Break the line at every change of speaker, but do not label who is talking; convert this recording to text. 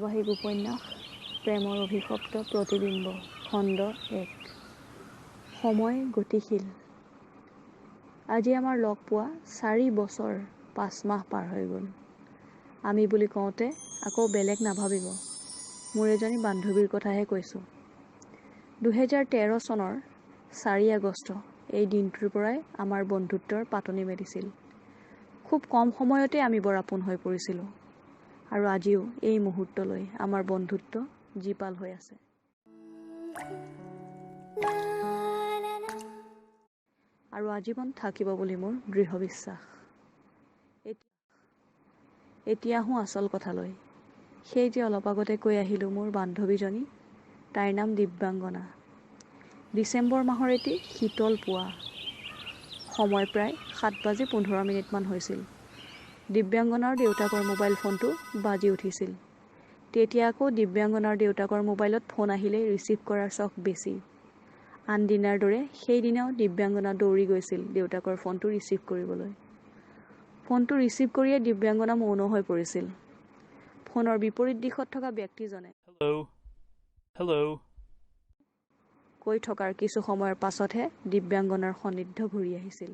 ধাৰাবাহিক উপন্যাস প্ৰেমৰ অভিশপ্ত প্ৰতিবিম্ব খণ্ড 1। সময় গতিশীল। আজি আমাৰ লগ পোৱা 4 বছৰ 5 মাহ পাৰ হৈ গ'ল। আমি বুলি কওঁতে আকৌ বেলেগ নাভাবিব, মোৰ এজনী বান্ধৱীৰ কথাহে কৈছোঁ। 2013 চনৰ 4 আগষ্ট এই দিনটোৰ পৰাই আমাৰ বন্ধুত্বৰ পাতনি মেলিছিল। খুব কম সময়তে আমি বৰ আপোন হৈ পৰিছিলোঁ। আৰু আজিও এই মুহূৰ্তলৈ আমাৰ বন্ধুত্ব জীপাল হৈ আছে। আৰু আজীৱন থাকিব বুলি মোৰ দৃঢ় বিশ্বাস। এতিয়া আহোঁ আচল কথালৈ। সেই যে অলপ আগতে কৈ আহিলোঁ মোৰ বান্ধৱীজনী, তাইৰ নাম দিব্যাংগনা। ডিচেম্বৰ মাহৰ এটি শীতল পুৱা। সময় প্ৰায় 7:15 হৈছিল। দিব্যাংগনাৰ দেউতাকৰ মোবাইল ফোনটো বাজি উঠিছিল। তেতিয়া আকৌ দিব্যাংগনাৰ দেউতাকৰ মোবাইলত ফোন আহিলে ৰিচিভ কৰাৰ চখ বেছি। আন দিনাৰ দৰে সেইদিনাও দিব্যাংগনা দৌৰি গৈছিল দেউতাকৰ ফোনটো ৰিচিভ কৰিবলৈ। ফোনটো ৰিচিভ কৰিয়ে দিব্যাংগনা মৌন হৈ পৰিছিল। ফোনৰ বিপৰীত দিশত থকা ব্যক্তিজনে
হেল্ল'
কৈ থকাৰ কিছু সময়ৰ পাছতহে দিব্যাংগনাৰ সন্নিধ্য ঘূৰি আহিছিল।